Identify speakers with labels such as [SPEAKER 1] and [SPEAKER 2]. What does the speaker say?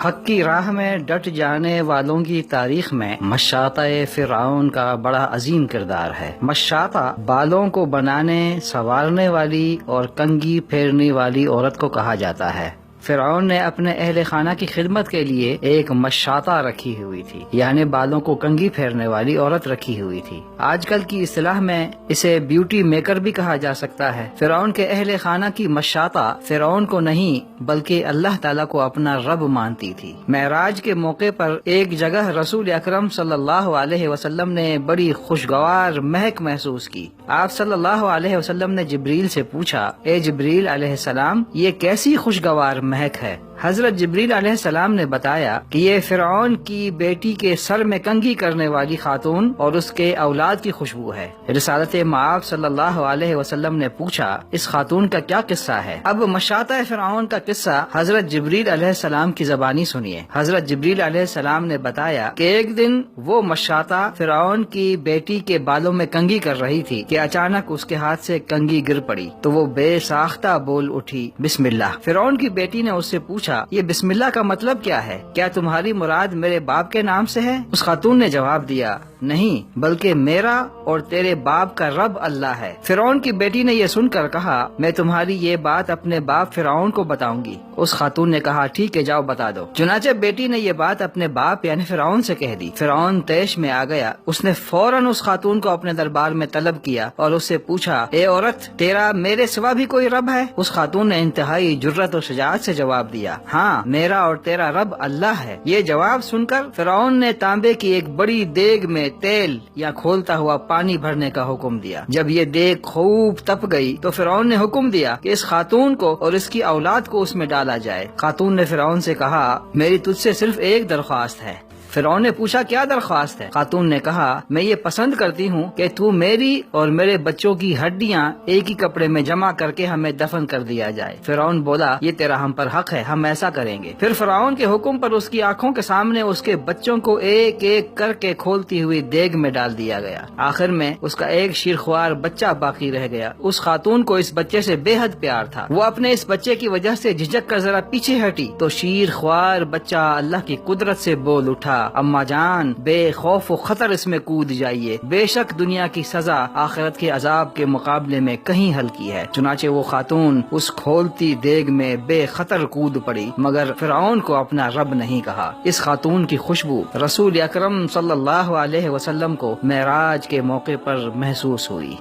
[SPEAKER 1] حق کی راہ میں ڈٹ جانے والوں کی تاریخ میں مشاطہ فرعون کا بڑا عظیم کردار ہے۔ مشاطہ بالوں کو بنانے، سنوارنے والی اور کنگھی پھیرنے والی عورت کو کہا جاتا ہے۔ فرعون نے اپنے اہل خانہ کی خدمت کے لیے ایک مشاطہ رکھی ہوئی تھی، یعنی بالوں کو کنگھی پھیرنے والی عورت رکھی ہوئی تھی۔ آج کل کی اصطلاح میں اسے بیوٹی میکر بھی کہا جا سکتا ہے۔ فرعون کے اہل خانہ کی مشاطہ فرعون کو نہیں بلکہ اللہ تعالیٰ کو اپنا رب مانتی تھی۔ معراج کے موقع پر ایک جگہ رسول اکرم صلی اللہ علیہ وسلم نے بڑی خوشگوار مہک محسوس کی۔ آپ صلی اللہ علیہ وسلم نے جبریل سے پوچھا، اے جبریل علیہ السلام، یہ کیسی خوشگوار مہک ہے؟ حضرت جبریل علیہ السلام نے بتایا کہ یہ فرعون کی بیٹی کے سر میں کنگھی کرنے والی خاتون اور اس کے اولاد کی خوشبو ہے۔ رسالت مآب صلی اللہ علیہ وسلم نے پوچھا، اس خاتون کا کیا قصہ ہے؟ اب مشاطہ فرعون کا قصہ حضرت جبریل علیہ السلام کی زبانی سنیے۔ حضرت جبریل علیہ السلام نے بتایا کہ ایک دن وہ مشاطہ فرعون کی بیٹی کے بالوں میں کنگھی کر رہی تھی کہ اچانک اس کے ہاتھ سے کنگھی گر پڑی تو وہ بے ساختہ بول اٹھی، بسم اللہ۔ فرعون کی بیٹی نے اس سے پوچھا، یہ بسم اللہ کا مطلب کیا ہے؟ کیا تمہاری مراد میرے باپ کے نام سے ہے؟ اس خاتون نے جواب دیا، نہیں بلکہ میرا اور تیرے باپ کا رب اللہ ہے۔ فرعون کی بیٹی نے یہ سن کر کہا، میں تمہاری یہ بات اپنے باپ فرعون کو بتاؤں گی۔ اس خاتون نے کہا، ٹھیک ہے، جاؤ بتا دو۔ چنانچہ بیٹی نے یہ بات اپنے باپ یعنی فرعون سے کہہ دی۔ فرعون طیش میں آ گیا۔ اس نے فوراً اس خاتون کو اپنے دربار میں طلب کیا اور اس سے پوچھا، اے عورت، تیرا میرے سوا بھی کوئی رب ہے؟ اس خاتون نے انتہائی جرأت اور شجاعت سے جواب دیا، ہاں، میرا اور تیرا رب اللہ ہے۔ یہ جواب سن کر فرعون نے تانبے کی ایک بڑی دیگ میں تیل یا کھولتا ہوا پانی بھرنے کا حکم دیا۔ جب یہ دیگ خوب تپ گئی تو فرعون نے حکم دیا کہ اس خاتون کو اور اس کی اولاد کو اس میں ڈالا جائے۔ خاتون نے فرعون سے کہا، میری تجھ سے صرف ایک درخواست ہے۔ فرعون نے پوچھا، کیا درخواست ہے؟ خاتون نے کہا، میں یہ پسند کرتی ہوں کہ تو میری اور میرے بچوں کی ہڈیاں ایک ہی کپڑے میں جمع کر کے ہمیں دفن کر دیا جائے۔ فرعون بولا، یہ تیرا ہم پر حق ہے، ہم ایسا کریں گے۔ پھر فرعون کے حکم پر اس کی آنکھوں کے سامنے اس کے بچوں کو ایک ایک کر کے کھولتی ہوئی دیگ میں ڈال دیا گیا۔ آخر میں اس کا ایک شیرخوار بچہ باقی رہ گیا۔ اس خاتون کو اس بچے سے بے حد پیار تھا۔ وہ اپنے اس بچے کی وجہ سے جھجک کر ذرا پیچھے ہٹی تو شیرخوار بچہ اللہ کی قدرت سے بول اٹھا، اماں جان، بے خوف و خطر اس میں کود جائیے، بے شک دنیا کی سزا آخرت کے عذاب کے مقابلے میں کہیں ہلکی ہے۔ چنانچہ وہ خاتون اس کھولتی دیگ میں بے خطر کود پڑی، مگر فرعون کو اپنا رب نہیں کہا۔ اس خاتون کی خوشبو رسول اکرم صلی اللہ علیہ وسلم کو معراج کے موقع پر محسوس ہوئی۔